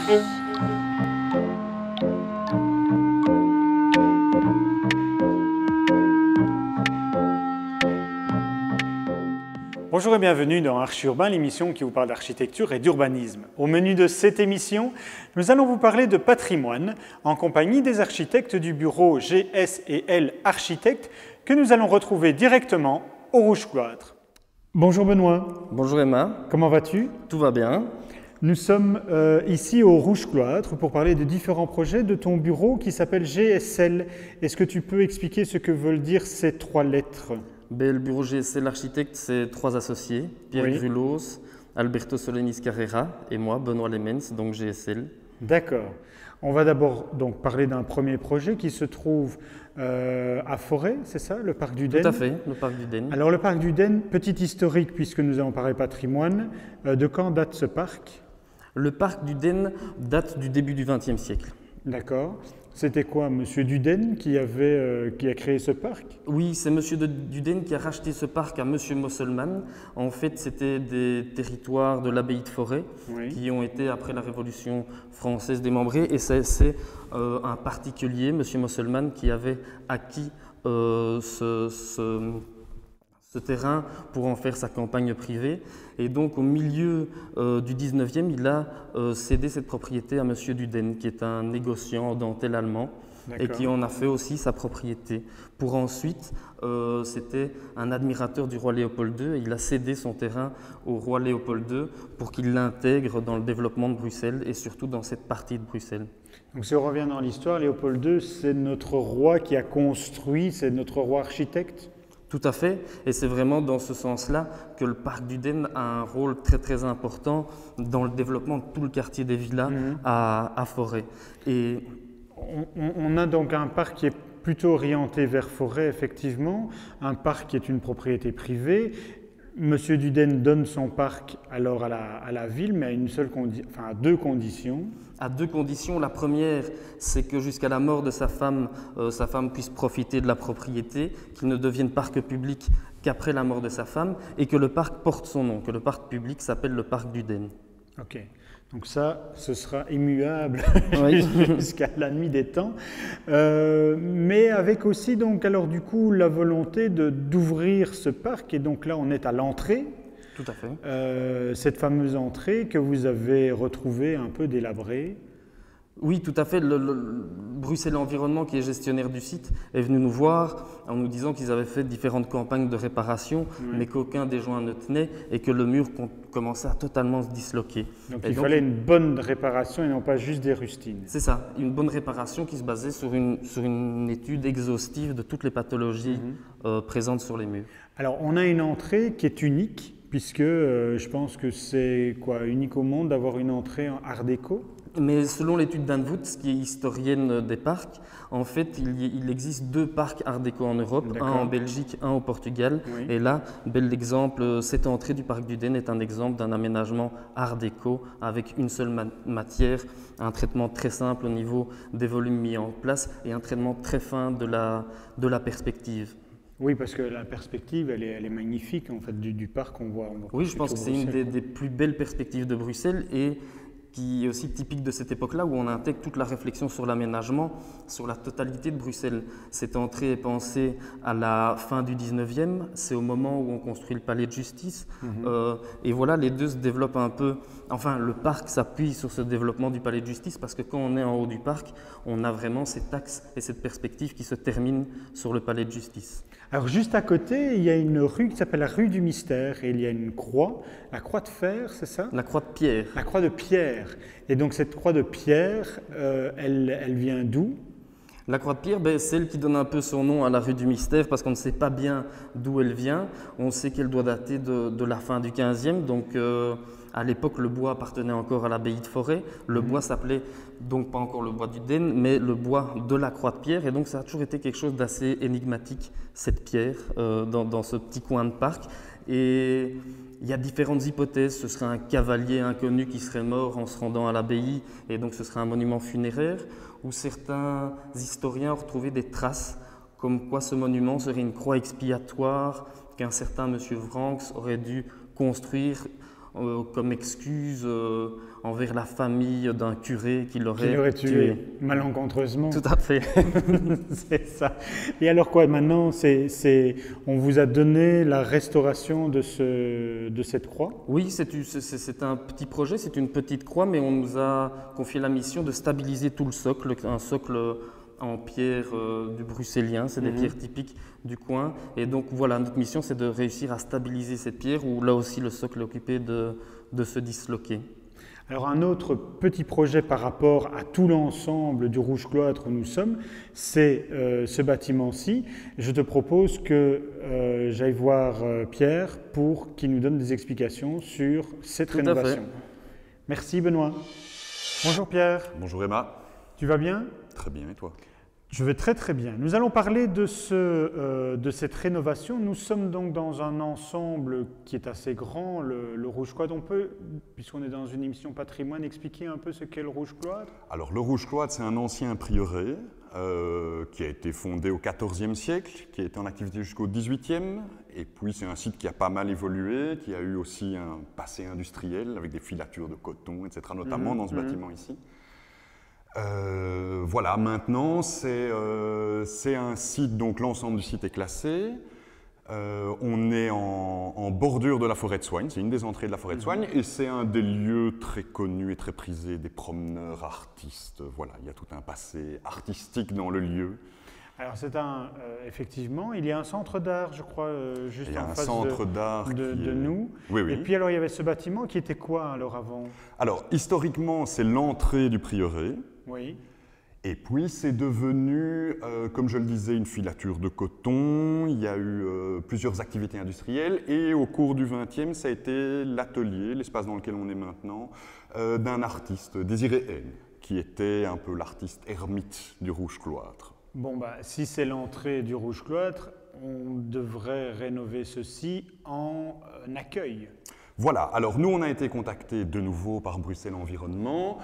Bonjour et bienvenue dans Archi-Urbain, l'émission qui vous parle d'architecture et d'urbanisme. Au menu de cette émission, nous allons vous parler de patrimoine en compagnie des architectes du bureau GS&L Architectes que nous allons retrouver directement au Rouge Cloître. Bonjour Benoît. Bonjour Emma. Comment vas-tu? Tout va bien. Nous sommes ici au Rouge Cloître pour parler de différents projets de ton bureau qui s'appelle GS&L. Est-ce que tu peux expliquer ce que veulent dire ces trois lettres? Le bureau GS&L Architectes, c'est trois associés, Pierre Grulos, Alberto Solenis Carrera et moi, Benoît Lemens, donc GS&L. D'accord. On va d'abord donc parler d'un premier projet qui se trouve à Forêt, c'est ça, le parc du Den? Tout à fait, le parc du Den. Alors le parc du Den, petit historique puisque nous allons parler patrimoine, de quand date ce parc? Le parc du Den date du début du XXe siècle. D'accord. C'était quoi, Monsieur Duden qui a créé ce parc? Oui, c'est Monsieur Duden qui a racheté ce parc à Monsieur Mosselmann. En fait, c'était des territoires de l'abbaye de Forêt qui ont été, après la Révolution française, démembrés. Et c'est un particulier, Monsieur Mosselmann, qui avait acquis ce terrain pour en faire sa campagne privée. Et donc, au milieu du 19e, il a cédé cette propriété à Monsieur Duden, qui est un négociant en dentelle allemand et qui en a fait aussi sa propriété. Pour ensuite, c'était un admirateur du roi Léopold II et il a cédé son terrain au roi Léopold II pour qu'il l'intègre dans le développement de Bruxelles et surtout dans cette partie de Bruxelles. Donc si on revient dans l'histoire, Léopold II, c'est notre roi qui a construit, c'est notre roi architecte? Tout à fait, et c'est vraiment dans ce sens-là que le parc du Den a un rôle très très important dans le développement de tout le quartier des villas à Forêt. Et on a donc un parc qui est plutôt orienté vers Forêt, effectivement, un parc qui est une propriété privée. Monsieur Duden donne son parc alors à la ville, mais à deux conditions. À deux conditions. La première, c'est que jusqu'à la mort de sa femme puisse profiter de la propriété, qu'il ne devienne parc public qu'après la mort de sa femme, et que le parc porte son nom, que le parc public s'appelle le parc du Den. Ok, donc ça, ce sera immuable jusqu'à la nuit des temps, mais avec aussi donc alors du coup la volonté d'ouvrir ce parc, et donc là on est à l'entrée. Tout à fait. Cette fameuse entrée que vous avez retrouvée un peu délabrée. Oui, tout à fait. Bruxelles Environnement, qui est gestionnaire du site, est venu nous voir en nous disant qu'ils avaient fait différentes campagnes de réparation, mais qu'aucun des joints ne tenait et que le mur commençait à totalement se disloquer. Donc il fallait une bonne réparation et non pas juste des rustines. C'est ça, une bonne réparation qui se basait sur une étude exhaustive de toutes les pathologies présentes sur les murs. Alors on a une entrée qui est unique, puisque je pense que c'est unique au monde d'avoir une entrée en art déco. Mais selon l'étude d'Anne Voets, qui est historienne des parcs, en fait, il existe deux parcs art déco en Europe, un en Belgique, un au Portugal. Et là, bel exemple, cette entrée du parc du Den est un exemple d'un aménagement art déco avec une seule matière, un traitement très simple au niveau des volumes mis en place et un traitement très fin de la perspective. Oui, parce que la perspective, elle est magnifique en fait, du parc qu'on voit. Oui, je pense que c'est une des plus belles perspectives de Bruxelles et qui est aussi typique de cette époque-là où on intègre toute la réflexion sur l'aménagement, sur la totalité de Bruxelles. Cette entrée est pensée à la fin du 19e, c'est au moment où on construit le palais de justice. Et voilà, les deux se développent un peu. Enfin, le parc s'appuie sur ce développement du palais de justice parce que quand on est en haut du parc, on a vraiment cet axe et cette perspective qui se termine sur le palais de justice. Alors juste à côté, il y a une rue qui s'appelle la rue du Mystère et il y a une croix, la croix de fer, c'est ça? La croix de pierre. La croix de pierre. Et donc cette croix de pierre, elle vient d'où? La croix de pierre, c'est celle qui donne un peu son nom à la rue du Mystère parce qu'on ne sait pas bien d'où elle vient. On sait qu'elle doit dater de la fin du 15e, donc à l'époque le bois appartenait encore à l'abbaye de Forêt. Le bois s'appelait donc pas encore le bois du Den, mais le bois de la croix de pierre. Et donc ça a toujours été quelque chose d'assez énigmatique, cette pierre, dans ce petit coin de parc. Et il y a différentes hypothèses. Ce serait un cavalier inconnu qui serait mort en se rendant à l'abbaye, et donc ce serait un monument funéraire. Où certains historiens ont retrouvé des traces comme quoi ce monument serait une croix expiatoire qu'un certain monsieur Vranckx aurait dû construire comme excuse envers la famille d'un curé qui l'aurait tué malencontreusement. Tout à fait. C'est ça. Et alors quoi, maintenant, on vous a donné la restauration de cette croix? Oui, c'est un petit projet, c'est une petite croix, mais on nous a confié la mission de stabiliser tout le socle, un socle en pierre du bruxellien, c'est des pierres typiques du coin. Et donc voilà, notre mission, c'est de réussir à stabiliser cette pierre où là aussi le socle est occupé de se disloquer. Alors un autre petit projet par rapport à tout l'ensemble du Rouge Cloître où nous sommes, c'est ce bâtiment-ci. Je te propose que j'aille voir Pierre pour qu'il nous donne des explications sur cette rénovation. Merci Benoît. Bonjour Pierre. Bonjour Emma. Tu vas bien? Très bien, et toi? Je vais très très bien. Nous allons parler de cette rénovation. Nous sommes donc dans un ensemble qui est assez grand, le Rouge Cloître. On peut, puisqu'on est dans une émission patrimoine, expliquer un peu ce qu'est le Rouge Cloître? Alors le Rouge Cloître, c'est un ancien prieuré qui a été fondé au XIVe siècle, qui a été en activité jusqu'au XVIIIe. Et puis c'est un site qui a pas mal évolué, qui a eu aussi un passé industriel avec des filatures de coton, etc., notamment dans ce bâtiment ici. Voilà, maintenant c'est un site, donc l'ensemble du site est classé. On est en bordure de la forêt de Soignes, c'est une des entrées de la forêt de Soignes, et c'est un des lieux très connus et très prisés des promeneurs artistes. Voilà, il y a tout un passé artistique dans le lieu. Alors effectivement, il y a un centre d'art, je crois, juste en face de nous. Oui, oui. Et puis alors il y avait ce bâtiment qui était quoi alors avant? Alors historiquement, c'est l'entrée du prieuré. Oui. Et puis c'est devenu, comme je le disais, une filature de coton. Il y a eu plusieurs activités industrielles et au cours du XXe, ça a été l'atelier, l'espace dans lequel on est maintenant, d'un artiste, Désiré Haine, qui était un peu l'artiste ermite du Rouge Cloître. Bon, si c'est l'entrée du Rouge Cloître, on devrait rénover ceci en accueil. Voilà, alors nous on a été contactés de nouveau par Bruxelles Environnement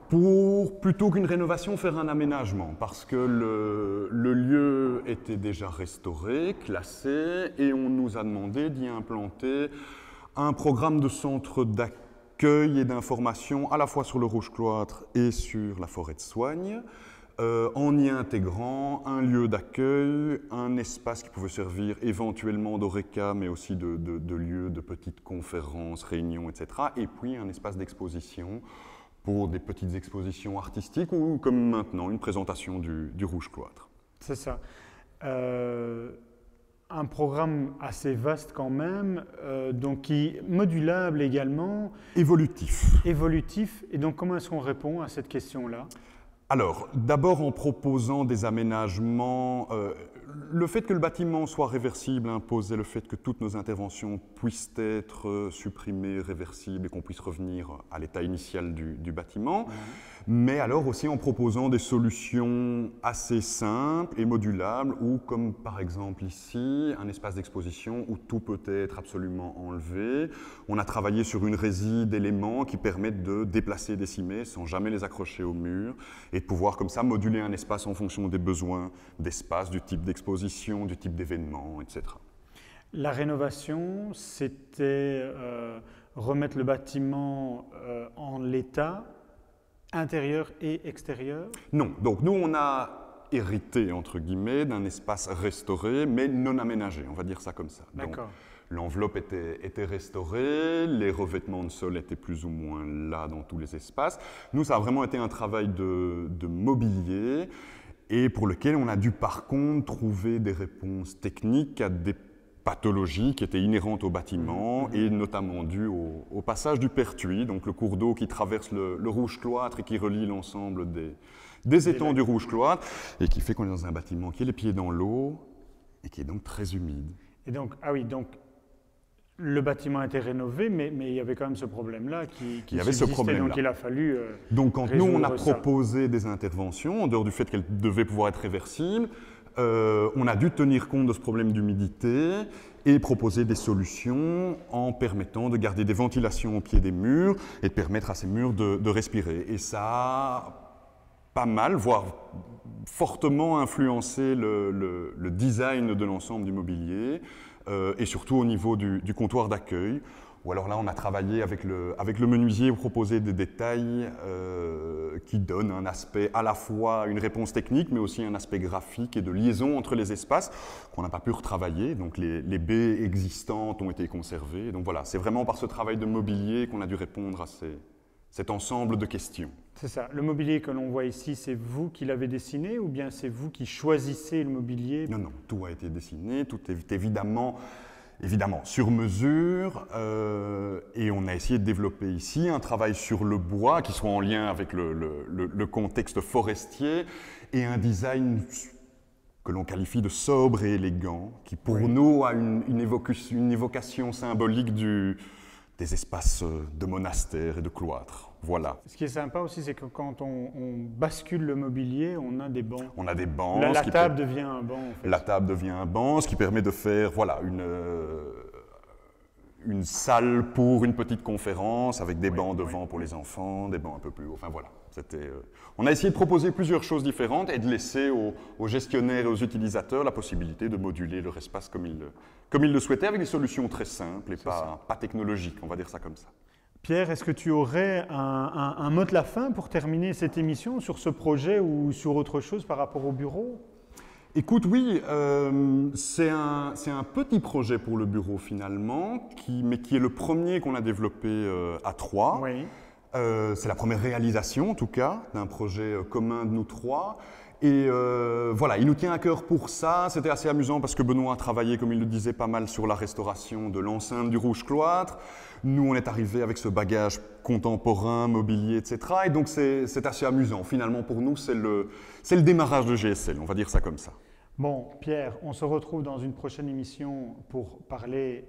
pour, plutôt qu'une rénovation, faire un aménagement, parce que le lieu était déjà restauré, classé, et on nous a demandé d'y implanter un programme de centre d'accueil et d'information à la fois sur le Rouge Cloître et sur la forêt de Soignes, en y intégrant un lieu d'accueil, un espace qui pouvait servir éventuellement d'oreca, mais aussi de lieu de petites conférences, réunions, etc. Et puis un espace d'exposition pour des petites expositions artistiques ou, comme maintenant, une présentation du Rouge Cloître. C'est ça. Un programme assez vaste quand même, donc qui modulable également. Évolutif. Évolutif. Et donc comment est-ce qu'on répond à cette question-là? Alors, d'abord en proposant des aménagements. Le fait que le bâtiment soit réversible imposait le fait que toutes nos interventions puissent être supprimées, réversibles et qu'on puisse revenir à l'état initial du bâtiment. Mais alors aussi en proposant des solutions assez simples et modulables ou comme par exemple ici, un espace d'exposition où tout peut être absolument enlevé. On a travaillé sur une résie d'éléments qui permettent de déplacer des cimets sans jamais les accrocher au mur et de pouvoir comme ça moduler un espace en fonction des besoins d'espace, du type d'exposition, du type d'événement, etc. La rénovation, c'était remettre le bâtiment en l'état, intérieur et extérieur? Non. Donc nous, on a hérité, entre guillemets, d'un espace restauré, mais non aménagé, on va dire ça comme ça. D'accord. L'enveloppe était restaurée, les revêtements de sol étaient plus ou moins là dans tous les espaces. Nous, ça a vraiment été un travail de mobilier et pour lequel on a dû par contre trouver des réponses techniques à des pathologies qui étaient inhérentes au bâtiment et notamment dues au passage du Pertuis, donc le cours d'eau qui traverse le Rouge Cloître et qui relie l'ensemble des étangs du Rouge Cloître et qui fait qu'on est dans un bâtiment qui est les pieds dans l'eau et qui est donc très humide. Et donc, ah oui, donc le bâtiment a été rénové, mais il y avait quand même ce problème-là qui subsistait, donc il a fallu donc quand nous on a ça. proposé des interventions, en dehors du fait qu'elles devaient pouvoir être réversibles, on a dû tenir compte de ce problème d'humidité et proposer des solutions en permettant de garder des ventilations au pied des murs et de permettre à ces murs de respirer. Et ça a pas mal, voire fortement influencé le design de l'ensemble du mobilier et surtout au niveau du comptoir d'accueil. Ou alors là, on a travaillé avec le menuisier pour proposer des détails qui donnent un aspect à la fois une réponse technique, mais aussi un aspect graphique et de liaison entre les espaces qu'on n'a pas pu retravailler. Donc les baies existantes ont été conservées. Donc voilà, c'est vraiment par ce travail de mobilier qu'on a dû répondre à cet ensemble de questions. C'est ça. Le mobilier que l'on voit ici, c'est vous qui l'avez dessiné ou bien c'est vous qui choisissez le mobilier? Non, non, tout a été dessiné, tout est évidemment sur mesure, et on a essayé de développer ici un travail sur le bois qui soit en lien avec le contexte forestier et un design que l'on qualifie de sobre et élégant, qui pour nous a une évocation symbolique des espaces de monastères et de cloîtres. Voilà. Ce qui est sympa aussi, c'est que quand on bascule le mobilier, on a des bancs. On a des bancs. La table devient un banc, en fait. La table devient un banc, ce qui permet de faire voilà, une salle pour une petite conférence avec des bancs devant pour les enfants, des bancs un peu plus hauts. Enfin voilà. On a essayé de proposer plusieurs choses différentes et de laisser aux gestionnaires et aux utilisateurs la possibilité de moduler leur espace comme ils le souhaitaient, avec des solutions très simples et pas technologiques, on va dire ça comme ça. Pierre, est-ce que tu aurais un mot de la fin pour terminer cette émission sur ce projet ou sur autre chose par rapport au bureau? Écoute, oui, c'est un petit projet pour le bureau finalement, mais qui est le premier qu'on a développé à trois. Oui. C'est la première réalisation en tout cas d'un projet commun de nous trois. Et voilà, il nous tient à cœur pour ça. C'était assez amusant parce que Benoît a travaillé, comme il le disait, pas mal sur la restauration de l'enceinte du Rouge Cloître. Nous, on est arrivé avec ce bagage contemporain, mobilier, etc. Et donc, c'est assez amusant. Finalement, pour nous, c'est le démarrage de GSL, on va dire ça comme ça. Bon, Pierre, on se retrouve dans une prochaine émission pour parler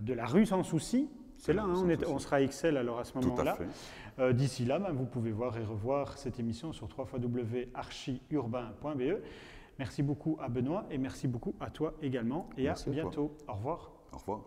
de la rue sans souci. C'est là, hein, on sera Excel alors à ce moment-là. D'ici là, vous pouvez voir et revoir cette émission sur www.archiurbain.be. Merci beaucoup à Benoît et merci beaucoup à toi également. Et merci à bientôt. Au revoir. Au revoir.